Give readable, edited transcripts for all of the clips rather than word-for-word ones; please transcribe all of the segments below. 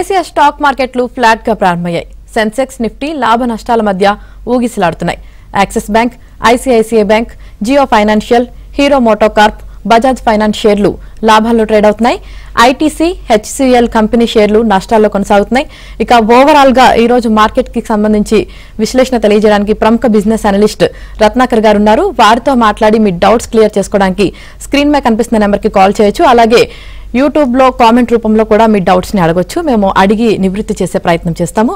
దేశీయ స్టాక్ మార్కెట్లు ఫ్లాట్ గా ప్రారంభమయ్యాయి. సెన్సెక్స్ నిఫ్టీ లాభ నష్టాల మధ్య ఊగిసలాడుతున్నాయి. Axis bank, ICICI bank, Jio financial, Hero MotoCorp, Bajaj finance షేర్లు లాభాల్లో ట్రేడ్ అవుతున్నాయి. ఐటీసీ, హెచ్సిఎల్ కంపెనీ షేర్లు నష్టాల్లో కొనసాగుతున్నాయి. ఇక ఓవరాల్ గా ఈ రోజు మార్కెట్ కి సంబంధించి విశ్లేషణ తెలియజేయడానికి ప్రముఖ బిజినెస్ అనలిస్ట్ రత్నాకర్ గారు ఉన్నారు. వారితో మాట్లాడి మీ డౌట్స్ క్లియర్ చేసుకోవడానికి స్క్రీన్ మీద కనిపిస్తున్న నెంబర్ కి కాల్ చేయొచ్చు. అలాగే యూట్యూబ్ లో కామెంట్ రూపంలో కూడా మీ డౌట్స్ ని అడగొచ్చు. మేము అడిగి నివృత్తి చేసే ప్రయత్నం చేస్తాము.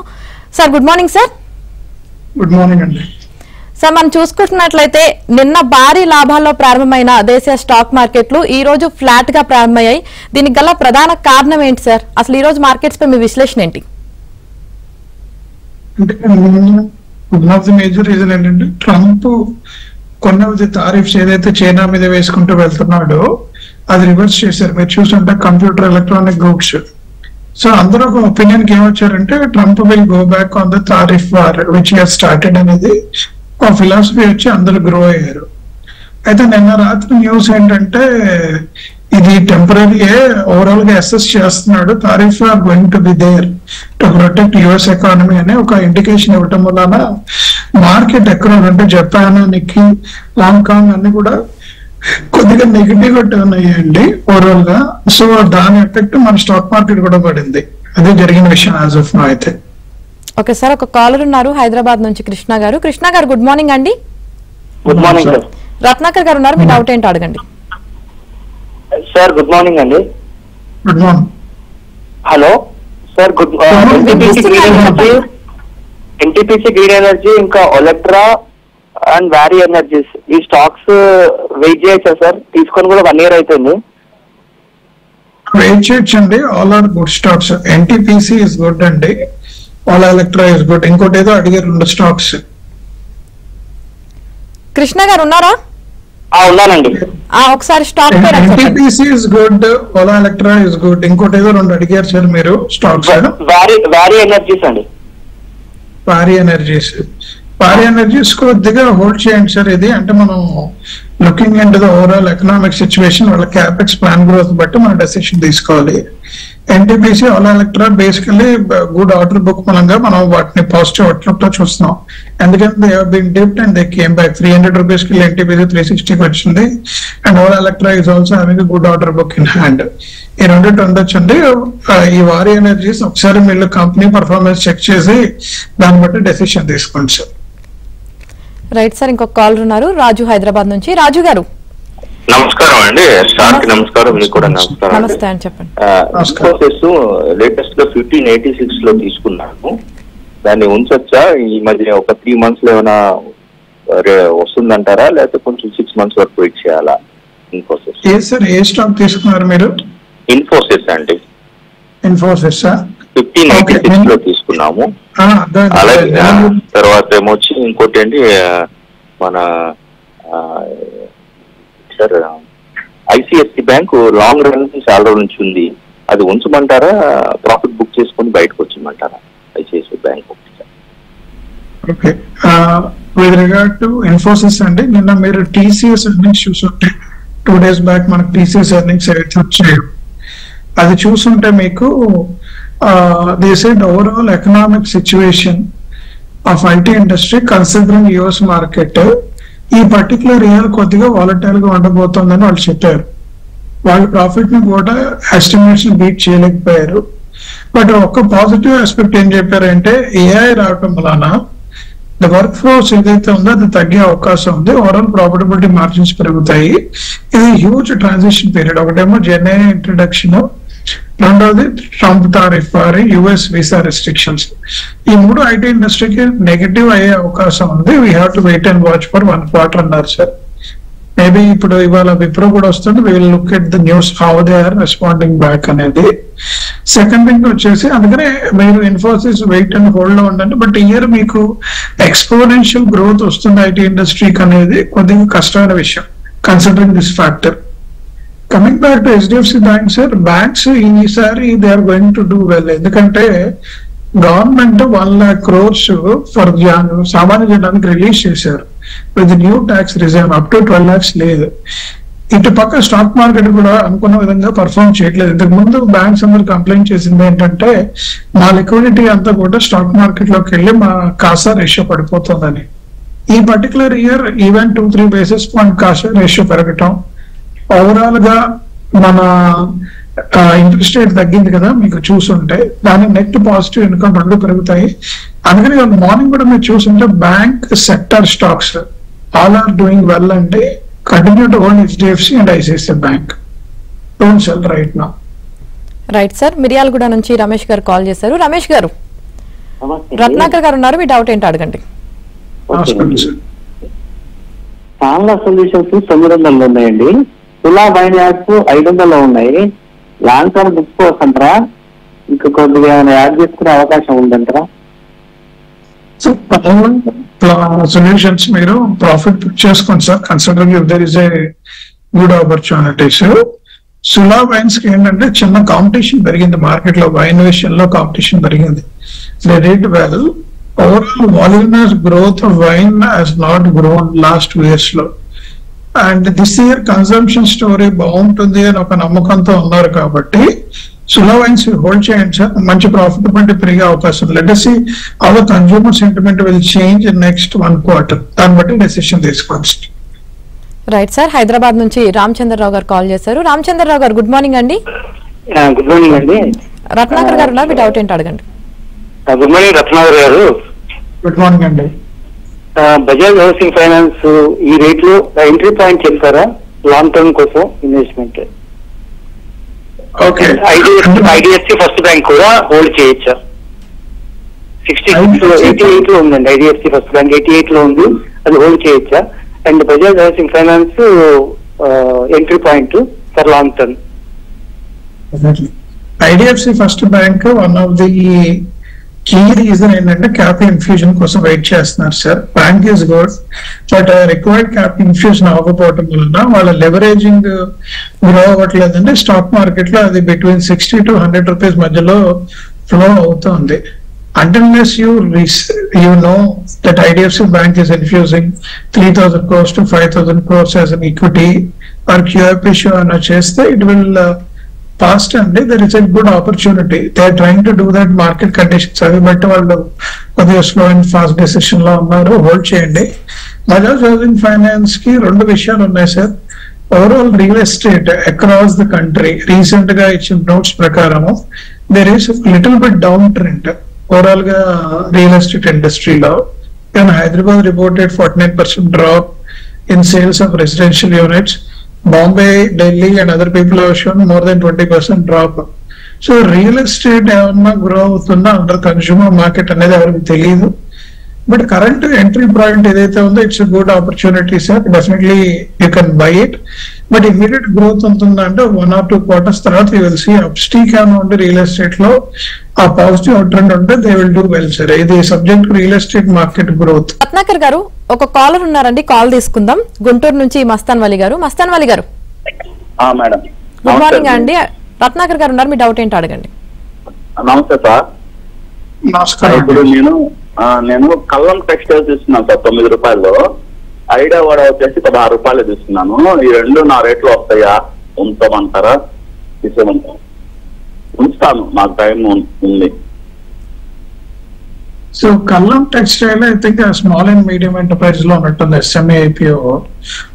Sir good morning sir. Good morning అండి. సార్ మనం చూసుకుంటున్నట్లయితే నిన్న భారీ లాభాల్లో ప్రారంభమైన దేశీయ స్టాక్ మార్కెట్లు ఈ రోజు ఫ్లాట్ గా ప్రారంభమయ్యాయి. దీనికి గల ప్రధాన కారణం ఏంటి సార్? అసలు ఈ రోజు మార్కెట్స్ పై మీ విశ్లేషణ ఏంటి? అంటే one of the major reason ఏంటంటే ట్రంప్ కొన్ని టారిఫ్స్ ఏదైతే చైనా మీద వేసుకుంటూ వెళ్తున్నాడో అది రివర్స్ చేశారు. మీరు చూసుంటే కంప్యూటర్ ఎలక్ట్రానిక్ గూడ్స్. సో అందరూ ఒక ఒపీనియన్ కి ఏమొచ్చారంటే Trump will go back on the tariff war which has started అనేది ఒక ఫిలాసఫీ వచ్చి అందరూ గ్రో అయ్యారు. అయితే నిన్న రాత్రి న్యూస్ ఏంటంటే ఇది టెంపరీ ఓవరాల్ గా అసెస్ చేస్తున్నాడు. Tariff are going to be there to protect US economy అనే ఒక ఇండికేషన్ ఇవ్వటం వలన మార్కెట్ ఎక్కడ అంటే జపాన్, నిక్కీ, హాంకాంగ్ అన్ని కూడా కొద్దిగా నెగిటివ్ గా టర్న్ అయ్యాయండి ఓవరాల్ గా. సో దాని ఎఫెక్ట్ మన స్టాక్ మార్కెట్ కూడా పడింది. అదే జరిగిన విషయం యాజ్ ఆఫ్ నౌ. అయితే ఓకే సార్, ఒక కాలర్ ఉన్నారు హైదరాబాద్ నుంచి కృష్ణ గారు. కృష్ణ గారు గుడ్ మార్నింగ్ అండి. Good morning sir. Ratnakar garu ఉన్నారు, మీ డౌట్ ఏంటో అడగండి. సార్ గుడ్ మార్నింగ్ అండి. Good morning. Hello sir. NTPC green energy ఇంకా ఒలెక్ట్రా అండ్ వ్యారీ ఎనర్జీస్ ఈ స్టాక్స్ వెయిట్ చేయొచ్చా సార్? తీసుకొని కూడా 1 year అవుతుంది. వెయిట్ చేయొచ్చండి. All are good stocks. NTPC is good అండి. Olectra is good. ఇంకోటి ఏదో అడిగారు 2 స్టాక్స్. కృష్ణ గారు ఉన్నారా? ఉన్నానండి. ఒకసారి stock NTPC is good, Olectra is good. ఇంకోటి ఏదో 2 అడిగారు సార్ మీరు స్టాక్స్. వ్యారీ ఎనర్జీస్ అండి. భారీ ఎనర్జీస్ కొద్దిగా హోల్డ్ చేయండి సార్. ఇది అంటే మనం looking into the overall economic situation, వాళ్ళ క్యాపెక్స్ ప్లాన్ గ్రోత్ బట్టి మనం డెసిషన్ తీసుకోవాలి. NTPC, Olectra basically good order book మూలంగా మనం వాటిని పాజిటివ్ అవుట్లుక్ తో చూస్తున్నాం. ఎందుకంటే they have been dipped and they came back. 300 rupees కి ఎన్టీపీసీ 360 వచ్చింది. And Olectra is also having good order book in hand. ఈ రెండింటి ఉండొచ్చండి. ఈ వారి ఎనర్జీస్ ఒకసారి మీరు కంపెనీ పర్ఫార్మెన్స్ చెక్ చేసి దాన్ని బట్టి డెసిషన్ తీసుకోండి సార్. రైట్ సార్, ఇంకొక కాలర్ ఉన్నారు రాజు హైదరాబాద్ నుంచి. రాజు గారు నమస్కారం అండి. సార్ కి నమస్కారం, మీకు కూడా నమస్కారం. నమస్తే అండి, చెప్పండి. ఇన్ఫోసిస్ లేటెస్ట్ లో 1586 లో తీసుకున్నాను. దాన్ని ఉంచొచ్చా? ఈ మధ్య ఒక 3 months లో ఏమైనా వస్తుందంటారా, లేకపోతే కొంచెం 6 months వరకు వెయిట్ చేయాలా? ఇన్ఫోసిస్ ఏ స్టాక్ తీసుకున్నారు మీరు? ఇన్ఫోసిస్ అండి. ఇన్ఫోసిస్ 1586 లో తీసుకున్నాము. అలాగే తర్వాత ఏమొచ్చి ఇంకోటి అండి మన sir ICICI bank long run చాలా రోజుల నుంచి ఉంది. అది ఉంచమంటారా, ప్రాఫిట్ బుక్ చేసుకుని బయటకు వచ్చమంటారా? ICICI bank. Okay, with regard to Infosys అండి, నిన్న మీరు టీసీఎస్ ఎర్నింగ్స్ చూసుంటే 2 days బ్యాక్ మనకు టీసీఎస్ ఎర్నింగ్స్ ఏవైతే వచ్చాయో అది చూసుంటే మీకు they said overall economic situation of IT industry considering US market ఈ పర్టికులర్ ఇయర్ కొద్దిగా వాలటైల్ గా ఉండబోతోందని వాళ్ళు చెప్పారు. వాళ్ళు ప్రాఫిట్ ని కూడా ఎస్టిమేట్స్ బీట్ చేయలేకపోయారు. బట్ ఒక పాజిటివ్ ఆస్పెక్ట్ ఏం చెప్పారంటే ఏఐ రావటం వలన ద వర్క్ ఫోర్స్ ఏదైతే ఉందో అది తగ్గే అవకాశం ఉంది. ఓవరాల్ ప్రాఫిటబిలిటీ మార్జిన్స్ పెరుగుతాయి. ఇది హ్యూజ్ ట్రాన్సిషన్ పీరియడ్. ఒకటేమో జెన్ఏ ఇంట్రడక్షన్, రెండోది ట్రంప్ టారిఫ్ వారి యుఎస్ వీసా రెస్ట్రిక్షన్స్. ఈ 3 ఐటీ ఇండస్ట్రీకి నెగటివ్ అయ్యే అవకాశం ఉంది. We have to wait and watch for 1 quarter అన్నారు సార్. మేబీ ఇప్పుడు ఇవాళ విప్రో కూడా వస్తుంది. We will look at the news how they are responding back అనేది. సెకండ్ థింగ్ వచ్చేసి అందుకనే మీరు ఇన్ఫోసిస్ వెయిట్ అండ్ హోల్డ్ లో ఉండండి. బట్ ఇయర్ మీకు ఎక్స్పోనెన్షియల్ గ్రోత్ వస్తుంది ఐటీ ఇండస్ట్రీకి అనేది కొద్దిగా కష్టమైన విషయం considering this factor. Coming back to HDFC bank sir, banks ఈసారి they are going to do well. ఎందుకంటే గవర్నమెంట్ 1 lakh crores ఫర్ సామాన్య జనానికి రిలీజ్ చేశారు with new tax regime. Up to 12 lakhs లేదు. ఇటు పక్క స్టాక్ మార్కెట్ కూడా అనుకున్న విధంగా పర్ఫామ్ చేయట్లేదు. ఇంతకు ముందు బ్యాంక్స్ అందరూ కంప్లైంట్ చేసింది ఏంటంటే మా లిక్విడిటీ అంతా కూడా స్టాక్ మార్కెట్ లోకి వెళ్ళి మా కాసా రేషియో పడిపోతుందని. ఈ particular year even 2-3 basis point CASA ratio పెరగటం, ఓవరాల్ గా మన ఇంట్రెస్ట్ రేట్ తగ్గింది కదా మీకు చూసుంటే, దాని నెట్ పాజిటివ్ ఇన్కమ్ రెండు పెరుగుతాయి. అందుకని మార్నింగ్ కూడా మీరు చూసుంటే bank sector stocks all are doing well అంటే continue to own HDFC and ICICI bank. Don't sell right now. Right sir, Miryalaguda నుంచి రమేష్ గారు కాల్ చేశారు. రమేష్ గారు, రత్నాకర్ గారు ఉన్నారు, మీ డౌట్ ఏంటో అడగండి. చాలా సొల్యూషన్స్ 900 ఉన్నాయండి, తులా బైనాన్స్ 500 ఉన్నాయి. లాంగ్ టర్మ్ తీసుకోవచ్చంటారా? ఇంకా కొద్దిగా యాడ్ చేసుకునే అవకాశం ఉందంటారా? సో సొల్యూషన్స్ మీరు ప్రాఫిట్ పిక్ చేసుకోండి sir, considering if there is a good opportunities. Sula wines కి ఏంటంటే చిన్న కాంపిటీషన్ పెరిగింది మార్కెట్ లో, వైన్ విషయంలో కాంపిటీషన్ పెరిగింది. They did well. Overall voluminous growth of wine has not grown last 2 years లో. And this year consumption story బాగుంటుంది అని ఒక నమ్మకంతో ఉన్నారు కాబట్టి సులా వైన్స్ హోల్డ్ చేయండి సార్. మంచి ప్రాఫిటబిలిటీ పెరిగే అవకాశం. Let us see how the consumer sentiment will change in next 1 quarter. దాన్ని బట్టి డెసిషన్ తీసుకోవచ్చు. రైట్ సార్, హైదరాబాద్ నుంచి రామచంద్రరావు గారు కాల్ చేశారు. రామచంద్రరావు గారు, గుడ్ మార్నింగ్ అండి. గుడ్ మార్నింగ్ అండి. రత్నాకర్ గారు ఉన్నారు, మీ డౌట్ ఏంటో అడగండి. గుడ్ మార్నింగ్ రత్నాకర్ గారు. గుడ్ మార్నింగ్ అండి. బజాజ్ హౌసింగ్ ఫైనాన్స్ ఈ రేట్ లో ఎంట్రీ పాయింట్ చెప్తారా లాంగ్ టర్మ్ కోసం investment? Okay, IDFC first bank కూడా హోల్డ్ చేయొచ్చా? 88 లో ఉందండి. ఐడిఎఫ్సి ఫస్ట్ బ్యాంక్ 88 లో ఉంది, అది హోల్డ్ చేయొచ్చా? And Bajaj housing finance entry point for long term? IDFC first bank one of the key reason ఏంటంటే క్యాపిటల్ ఇన్ఫ్యూజన్ కోసం వెయిట్ చేస్తున్నారు sir. Bank is good, but required capital infusion అవ్వకపోవడం వలన వాళ్ళ లెవరేజింగ్ గ్రో అవ్వట్లేదంటే స్టాక్ మార్కెట్ లో అది between 60 to 100 rupees మధ్యలో ఫ్లో అవుతుంది. Unless you know that IDFC Bank is infusing 3,000 crores to 5,000 crores as an equity or QIP issue on a chest, it will fast and there is a good opportunity. They are trying to do that market conditions. But వాళ్ళు slow and fast decision లో ఉన్నారు, hold చేయండి. Bajaj housing finance కి 2 విషయాలు ఉన్నాయి sir. Overall real estate across the country recent గా ఇచ్చిన notes ప్రకారము there is little bit down trend overall గా రియల్ ఎస్టేట్ ఇండస్ట్రీలో. కానీ Hyderabad reported 49% drop in sales of residential units. Bombay, Delhi and other people have shown more than 20% drop. So real estate ఏమన్నా grow అవుతుందా under consumer market అనేది ఎవరికి తెలియదు. But current entry point ఏదైతే ఉందో it's good opportunity sir. Definitely you can buy it. But immediate growth ఉంటుందా అంటే 1 or 2 quarters తర్వాత యూ విల్ సీ అప్స్టీక్ ఏమైనా ఉంటే రియల్ ఎస్టేట్ లో ఆ పాజిటివ్ అవుట్ ట్రెండ్ ఉంటే they will do well sir. ఇది subject real estate market growth. Ratnakar garu, ఒక కాలర్ ఉన్నారండి, కాల్ తీసుకుందాం. గుంటూరు నుంచి మస్తాన్ వలి గారు. మస్తాన్ వలి గారు, మేడం గుడ్ మార్నింగ్ అండి. రత్నాకర్ గారు ఉన్నారు, మీ డౌట్ ఏంటో అడగండి. నమస్తే సార్. నమస్కారం. ఇప్పుడు నేను కల్లం టెక్స్టైల్స్ తీసుకున్నాను సార్ 9 రూపాయలు. ఐడియా వాడ వచ్చేసి 16 రూపాయలు తీసుకున్నాను. ఈ 2 నా రేట్లో వస్తాయా? ఉంచమంటారా? తీసేమంటారా? ఉంచుతాను, నాకు టైం ఉంది. So Kallam textile I think small and medium enterprise లో ఉన్నట్టుంది, SME IPO.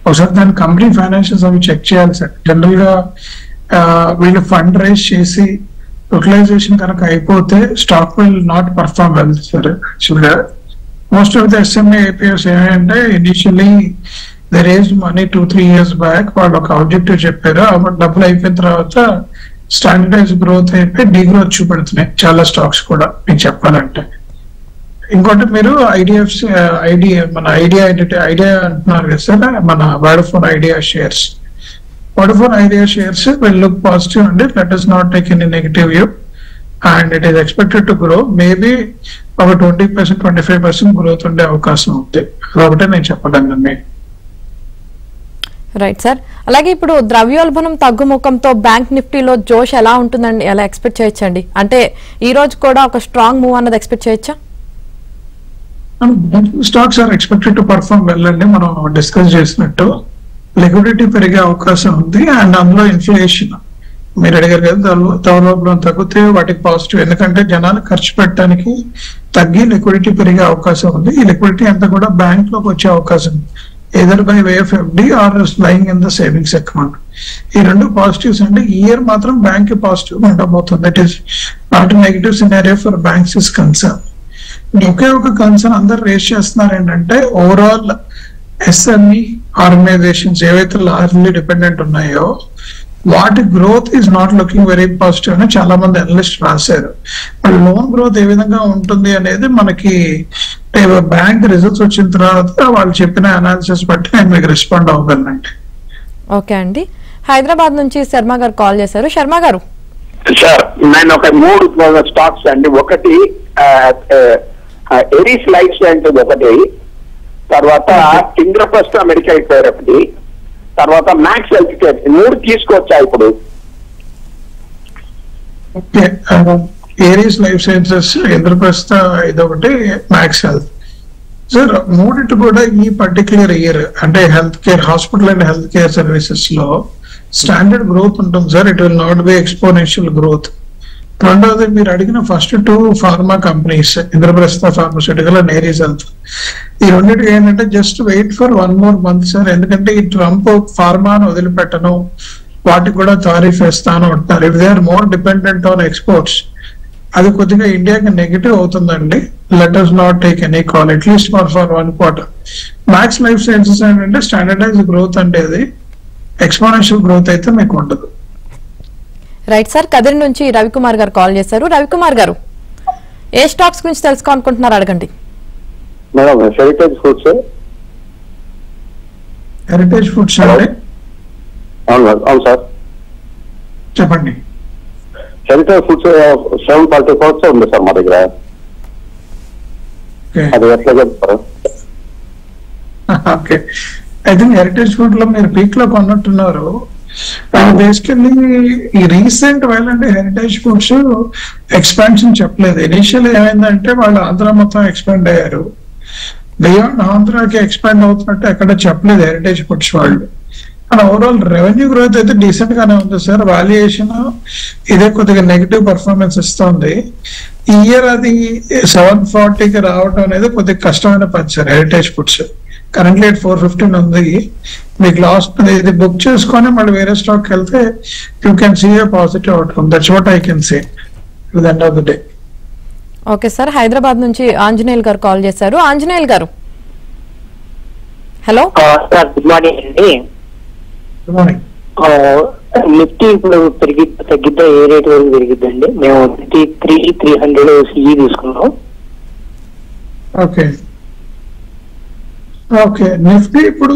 ఒకసారి దాని కంపెనీ ఫైనాన్షియల్స్ అవి చెక్ చేయాలి సార్. జనరల్ గా వీళ్ళు ఫండ్ రైజ్ చేసి యూటిలైజేషన్ కనుక అయిపోతే stock will not perform well sir. యాక్చువల్గా most of the SME IPOs ఏమంటే initially they raise money 2-3 years back. వాళ్ళు ఒక ఆబ్జెక్టివ్ చెప్పారు, డబ్బులు అయిపోయిన తర్వాత స్టాండర్డైజ్ గ్రోత్ అయిపోయి డీగ్రోత్ చూపెడుతున్నాయి చాలా స్టాక్స్ కూడా మీకు చెప్పాలంటే. ఇంకోటి మీరు మన ఐడియా అంటున్నారు కదా సార్, మన Vodafone Idea shares. Vodafone Idea shares will look positive అండి. Let us not take any negative view and it is expected to grow. Maybe ఒక 20%-25% గ్రోత్ ఉండే అవకాశం ఉంది. అదొకటే నేను చెప్పగలను. రైట్ సార్, అలాగే ఇప్పుడు ద్రవ్యోల్బణం తగ్గుముఖంతో బ్యాంక్ నిఫ్టీలో జోష్ ఎలా ఉంటుందండి, ఎలా ఎక్స్పెక్ట్ చేయొచ్చండి? అంటే ఈ రోజు కూడా ఒక స్ట్రాంగ్ మూవ్ అన్నది ఎక్స్పెక్ట్ చేయొచ్చా? Stocks are expected to perform well అండి. మనం డిస్కస్ చేసినట్టు లిక్విడిటీ పెరిగే అవకాశం ఉంది. అండ్ అందులో ఇన్ఫ్లేషన్ మీరు అడిగారు కదా, ద్రవ్యోల్బణం తగ్గితే వాటికి పాజిటివ్, ఎందుకంటే జనాలు ఖర్చు పెట్టడానికి తగ్గి లిక్విడిటీ పెరిగే అవకాశం ఉంది. ఈ లిక్విడిటీ అంతా కూడా బ్యాంక్ లోకి వచ్చే అవకాశం ఉంది, either by way of FD or lying in the savings account. ఈ రెండు పాజిటివ్స్ అంటే ఈ ఇయర్ మాత్రం బ్యాంక్ పాజిటివ్ ఉండబోతుంది. It is not negative scenario for banks is concern. ఒకే ఒక కన్సర్న్ అందరు రేస్ చేస్తున్నారు ఏంటంటే ఓవరాల్ ఎస్ఎంఈ ఆర్గనైజేషన్స్ ఏవైతే లార్జ్లీ డిపెండెంట్ ఉన్నాయో వాటి growth is not looking very positive అని చాలా మంది అనలిస్ట్ రాశారు. లోన్ గ్రోత్ ఏ విధంగా ఉంటుంది అనేది మనకి బ్యాంక్ రిజల్ట్స్ వచ్చిన తర్వాత వాళ్ళు చెప్పిన అనాలిసిస్ బట్టి నేను మీకు రెస్పాండ్ అవ్వగలనండి. ఓకే అండి, హైదరాబాద్ నుంచి శర్మ గారు కాల్ చేశారు. శర్మ గారు. సార్ నేను ఒక 3 స్టాక్స్ అండి. ఒకటి ఎరిస్ లైఫ్ సైన్సెస్ ఒకటి, తర్వాత ఇంద్రప్రస్థ మెడికల్ కేర్ ఒకటి, తర్వాత మ్యాక్స్ హెల్త్ కేర్. 3 తీసుకొచ్చా ఇప్పుడు. Okay, Aries life sciences, Indraprastha ఇదొకటి, మ్యాక్స్ హెల్త్. సార్ మూడింటి కూడా ఈ పర్టికులర్ ఇయర్ అంటే health care, hospital and health care services లో స్టాండర్డ్ గ్రోత్ ఉంటుంది sir. It will not be exponential growth. రెండవది మీరు అడిగిన first 2 pharma companies, Indraprastha pharmaceutical and Aries health, ఈ రెండింటికి ఏంటంటే just wait for 1 more month sir. ఎందుకంటే ఈ ట్రంప్ ఫార్మాను వదిలిపెట్టను, వాటికి కూడా తారీఫ్ వేస్తాను అంటున్నారు. If they are more dependent on exports, అది కొద్దిగా ఇండియాకి నెగిటివ్ అవుతుందండి. Let us not take any call at least for 1 quarter. Max life sciences ఏంటంటే స్టాండర్డైజ్ గ్రోత్ అంటే అది ఎక్స్పోనెన్షియల్ గ్రోత్ అయితే మీకు ఉండదు. రైట్ సార్, కదిరి నుంచి రవికుమార్ గారు కాల్ చేశారు. రవికుమార్ గారు, ఏ స్టాక్స్ గురించి తెలుసుకోవాలనుకుంటున్నారు అడగండి. Madam heritage foods. Heritage foods అంటే అవును సార్ చెప్పండి. హెరిటేజ్ ఫుడ్స్ 744 ఉంది సార్ మా దగ్గర. అది ఎట్లా చెప్తారు? Okay, I think heritage food లో మీరు పీక్ లో కొన్నట్టున్నారు. బేసికల్లీ ఈ రీసెంట్ అంటే హెరిటేజ్ ఫుడ్స్ ఎక్స్పాన్షన్ చెప్పలేదు. ఇనిషియల్ ఏమైందంటే వాళ్ళు ఆంధ్ర మొత్తం ఎక్స్పాండ్ అయ్యారు, బియాండ్ ఆంధ్రాకి ఎక్స్పాండ్ అవుతున్నట్టు ఎక్కడ చెప్పలేదు హెరిటేజ్ ఫుడ్స్ వాళ్ళు. అండ్ ఓవరాల్ రెవెన్యూ గ్రోత్ అయితే డీసెంట్ గానే ఉంది సార్. వాల్యుయేషన్ ఇదే కొద్దిగా నెగిటివ్ పర్ఫార్మెన్స్ ఇస్తుంది. ఈ ఇయర్ అది 740కి రావడం అనేది కొద్దిగా కష్టమైన పని సార్. హెరిటేజ్ ఫుడ్స్ కరెంట్లీ 415 ఉంది. మీకు లాస్ట్ ఇది బుక్ చేసుకొని మళ్ళీ వేరే స్టాక్ వెళ్తే you can see a positive outcome. That's what I can say to the end of the day. Okay sir, Hyderabad నుంచి ఆంజనేయులు గారు కాల్ చేశారు. Anjaneyulu garu, hello sir. Good morning అండి. Good morning. నిఫ్టీ ఇప్పుడు తగ్గిద్దా, ఏ రేట్ వరకు పెరిగిద్దండి? మేము 300 సిఈ తీసుకున్నాం. ఓకే ఓకే, నిఫ్టీ ఇప్పుడు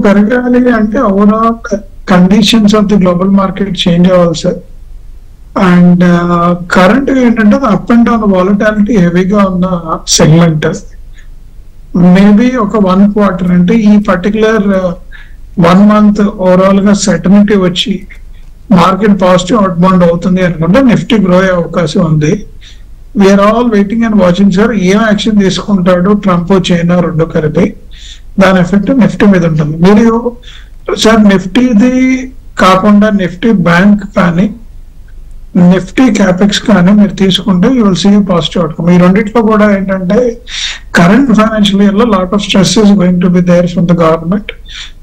పెరగాలి అంటే overall conditions of the global market change అవ్వాలి సార్. అండ్ కరెంట్ ఏంటంటే అప్ అండ్ డౌన్ వాలటాలిటీ హెవీగా ఉన్న సెగ్మెంట్. మేబీ ఒక 1 quarter అంటే ఈ పర్టికులర్ 1 month ఓవరాల్ గా సెటర్నిటీ వచ్చి మార్కెట్ పాజిటివ్ అవుట్ బౌండ్ అవుతుంది అనుకుంటే నిఫ్టీ గ్రో అయ్యే అవకాశం ఉంది. We are all waiting and watching sir. ఏం యాక్షన్ తీసుకుంటాడు ట్రంప్, చైనా రెండు కలిపి, దాని ఎఫెక్ట్ నిఫ్టీ మీద ఉంటుంది. మీరు సార్ నిఫ్టీది కాకుండా నిఫ్టీ బ్యాంక్ కానీ నిఫ్టీ క్యాపెక్స్ కానీ మీరు తీసుకుంటే you will see positive outcome. ఈ రెండిట్లో కూడా ఏంటంటే కరెంట్ ఫైనాన్షియల్ ఇయర్ లో lot of stress is going to be there from the government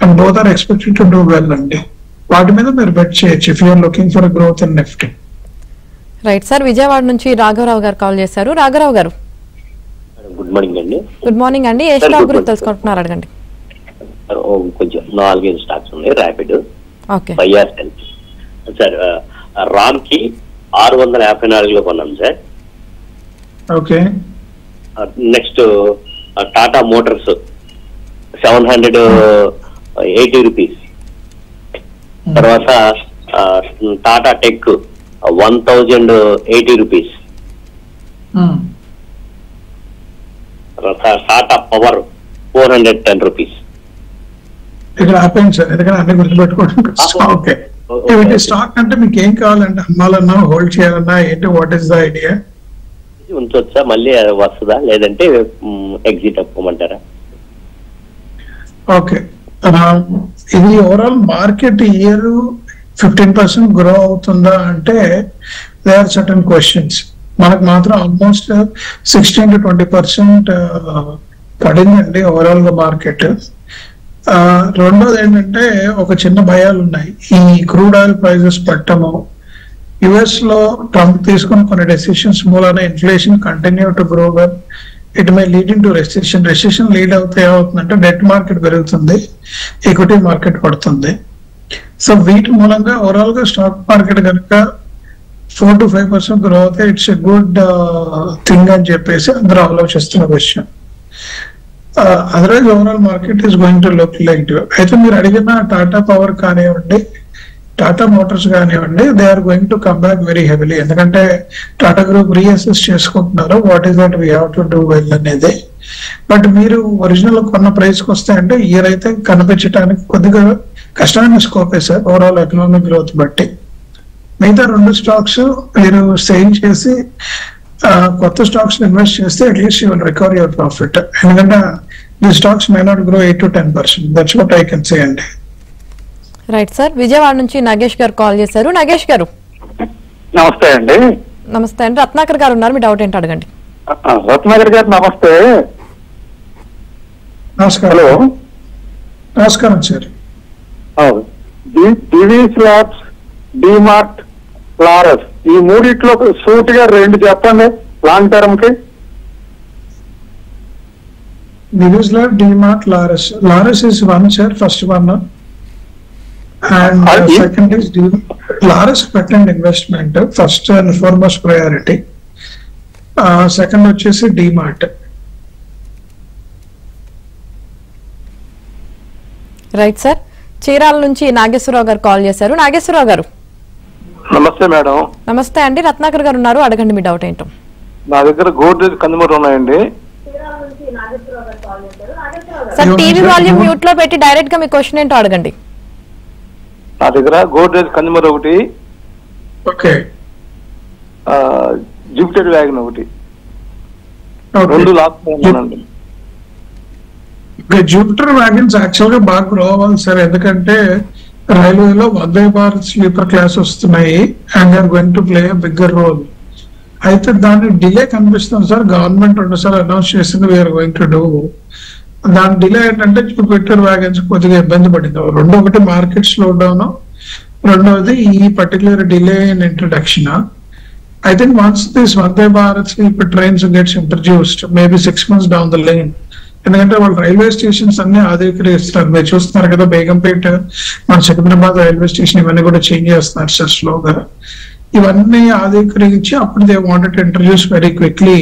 and both are expected to do well అండి. వాటి మీద మీరు బెట్ చేయొచ్చు if you're looking for growth in Nifty. Right sir, Vijayawada నుంచి రాఘవరావు garu call చేశారు. రాఘవరావు గారు, గుడ్ మార్నింగ్ అండి. గుడ్ మార్నింగ్ అండి. ఏ స్టాక్ గురించి తెలుసుకుంటున్నారు అడగండి. కొంచెం 4-5 స్టాక్స్ ఉన్నాయి. ర్యాపిడ్, ఓకే, బయాస్ హెల్త్ సార్. రామ్ కి 654లో కొన్నాం sir. Okay, next Tata Motors 780 rupees. తర్వాత Tata tech 1080 rupees. Tata power 410 rupees. ఇక్కడ ఆపేయండి సార్, ఎందుకంటే అన్ని గుర్తుపెట్టుకోండి. ఓకే, స్టాక్ అంటే మీకు ఏం కావాలంటే అమ్మాలన్నా హోల్డ్ చేయాలన్నా ఏంటి, వాట్ ఈస్ ద ఐడియా? ఉంచొచ్చా, మళ్ళీ వస్తుందా, లేదంటే ఎగ్జిట్ అవ్వమంటారా? ఓకే, ఇది ఓవరాల్ మార్కెట్ ఇయర్ 15% గ్రో అవుతుందా అంటే దే ఆర్ సర్టన్ క్వశ్చన్స్. మనకు మాత్రం ఆల్మోస్ట్ 16 to 20% పడిందండి ఓవరాల్ గా మార్కెట్. రెండోది ఏంటంటే ఒక చిన్న భయాలు ఉన్నాయి. ఈ క్రూడ్ ఆయిల్ ప్రైజెస్ పట్టము, యుఎస్ లో ట్రంప్ తీసుకున్న కొన్ని డెసిషన్స్ మూలాన inflation continue to grow well, it may leading to recession lead అవుతే ఏమవుతుందంటే డెట్ మార్కెట్ పెరుగుతుంది, ఈక్విటీ మార్కెట్ పడుతుంది. సో వీటి మూలంగా ఓవరాల్ గా స్టాక్ మార్కెట్ కనుక 4 to 5% గ్రో అవుతే ఇట్స్ ఎ గుడ్ థింగ్ అని చెప్పేసి అందరూ ఆలోచిస్తున్న విషయం. Otherwise overall market is going to look like. అయితే మీరు అడిగిన టాటా పవర్ కానివ్వండి, టాటా మోటార్స్ కానివ్వండి, they are going to come back very heavily. ఎందుకంటే టాటా గ్రూప్ రీఅసెస్ చేసుకుంటున్నారు what is that we have to do well అనేది. బట్ మీరు ఒరిజినల్ కొన్న ప్రైస్ కి వస్తే అంటే ఇయర్ అయితే కనిపించడానికి కొద్దిగా కష్టమైన స్కోపే సార్ ఓవరాల్ ఎకనామిక్ గ్రోత్ బట్టి. మిగతా 2 స్టాక్స్ మీరు సేల్ చేసి కొత్త స్టాక్స్ ఇన్వెస్ట్ చేస్తే at least you will recover your profit. ఎందుకంటే the stocks may not grow 8 to 10%. That's what I can say అండి. రైట్ సార్, విజయవాడ నుంచి నాగేష్ గారు కాల్ చేశారు. నాగేష్ గారు నమస్తే అండి. నమస్తే అండి. రత్నాకర్ గారు ఉన్నారు, మీ డౌట్ ఏంటో అడగండి. రత్నాకర్ గారు నమస్తే. నమస్కారం. హలో, నమస్కారం సార్. డివిస్ ల్యాబ్స్, డిమార్ట్, లారస్ ఈ మూడిట్లో సూట్ గా 2 చెప్పండి లాంగ్ టర్మ్ కి. Divi's Lab, DMart, Laris. Laris is one, sir, first one. And second is Laris patent investment, first and foremost priority. Second వచ్చేసి DMart. రైట్ సార్, చీరాల నుంచి నాగేశ్వరరావు గారు కాల్ చేశారు. నాగేశ్వరరావు గారు నమస్తే మేడం. నమస్తే అండి. రత్నాకర్ గారు ఉన్నారు, అడగండి మీ డౌట్ ఏంటో. నా దగ్గర గోడ్రేజ్ కన్జ్యూమర్ ఉన్నాయండి. సార్ టీవీ వాల్యూమ్ మ్యూట్ లో పెట్టి డైరెక్ట్ గా మీ క్వశ్చన్ ఏంటో అడగండి. నా దగ్గర గోడ్రేజ్ కన్జ్యూమర్ ఒకటి, ఓకే, జూపిటర్ వ్యాగన్ ఒకటి, 2 లాక్ ఉన్నానండి. జూపిటర్ వ్యాగన్స్ యాక్చువల్ గా బాగా గ్రో అవ్వాలి సార్. ఎందుకంటే రైల్వేలో వందే భారత్ స్లీపర్ క్లాస్ వస్తున్నాయి and they are going to play bigger role. అయితే దాని డిలే కనిపిస్తుంది సార్. గవర్నమెంట్ 2 సార్లు అనౌన్స్ చేసింది వీఆర్ గోయింగ్ టు డూ. దాని డిలే ఏంటంటే జూపిటర్ వ్యాగన్స్ కొద్దిగా ఇబ్బంది పడింది. ఒకటి మార్కెట్ స్లో డౌన్, రెండవది ఈ particular delay in introduction. I think once this Vande Bharat sleeper trains gets introduced maybe 6 months down the line, ఎందుకంటే వాళ్ళు రైల్వే స్టేషన్స్ అన్ని ఆధునీకరిస్తున్నారు. మీరు చూస్తున్నారు కదా, బేగంపేట, మన సికింద్రాబాద్ రైల్వే స్టేషన్ ఇవన్నీ కూడా చేంజ్ చేస్తున్నారు సార్ స్లోగా. ఇవన్నీ ఆధునీకరించి అప్పుడు they wanted to introduce very quickly.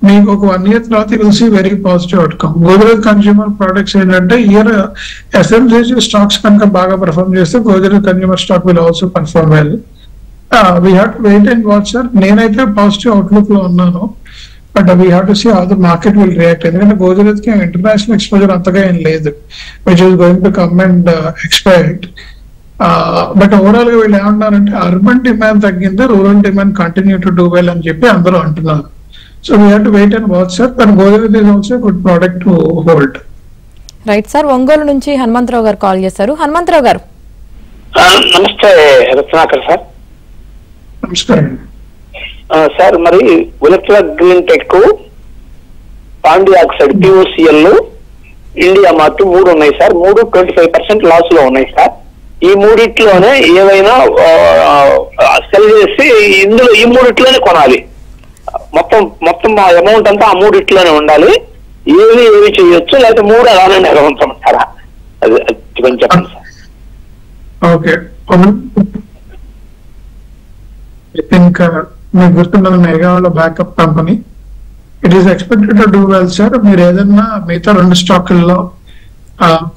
మీకు ఒక 1 year తర్వాత కలిసి very positive outcome. Godrej consumer products ఏంటంటే ఇయర్ ఎఫ్ఎంసీజీ స్టాక్స్ కనుక బాగా పర్ఫార్మ్ చేస్తే Godrej consumer stock will also perform well. We have to wait and watch sir. నేనైతే పాజిటివ్ అవుట్లుక్ లో ఉన్నాను, but we have to see how the market will react. ఎందుకంటే గోద్రేజ్ కి international exposure అంతగా ఏం లేదు, which is going to come and expect. But overall గా వీళ్ళు ఏమంటున్నారంటే అర్బన్ డిమాండ్ తగ్గింది, rural demand continue to do well అని చెప్పి అందరూ అంటున్నారు. So we have to wait and watch sir. But Godrej is also good product to hold. Right sir, Ongole నుంచి హనుమంతరావు గారు కాల్ చేశారు. హనుమంతరావు గారు నమస్తే రత్నాకర్ సార్. నమస్కారం సార్, మరి Olectra green tech, Pondy oxide, POCL, India mart 3 ఉన్నాయి సార్. 3 25% లాస్ లో ఉన్నాయి సార్. ఈ మూడిట్లోనే ఏవైనా సెల్ చేసి ఇందులో ఈ మూడిట్లోనే కొనాలి. మొత్తం అమౌంట్ అంతా ఆ మూడిట్లోనే ఉండాలి. ఏవి చేయొచ్చు, లేకపోతే 3 అలానే నెలవంటారా? అది కొంచెం చెప్పండి సార్. ఓకే, ఇంకా మీకు గుర్తున్న మెగాలో backup company, it is expected to do well sir. మీరు ఏదన్నా మిగతా 2 స్టాకుల్లో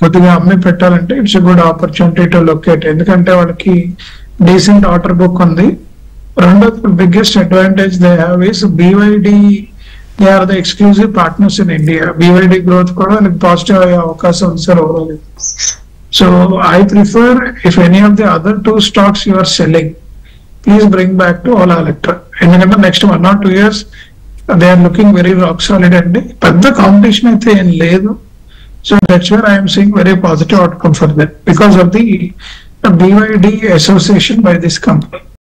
కొద్దిగా అమ్మి పెట్టాలంటే it's a good opportunity to locate. ఎందుకంటే వాళ్ళకి డీసెంట్ ఆర్డర్ బుక్ ఉంది. రెండోది biggest advantage they have is BYD, they are the exclusive partners in India. BYD growth కూడా పాజిటివ్ అయ్యే అవకాశం ఉంది sir overall. So I prefer if any of the other 2 stocks you are selling, please bring back to Olectra. ఎందుకంటే next 1 or 2 years they are looking very rock solid అండి. పెద్ద competition అయితే ఏం లేదు. So that's where I am seeing very positive outcome for that because of the BYD association by this company.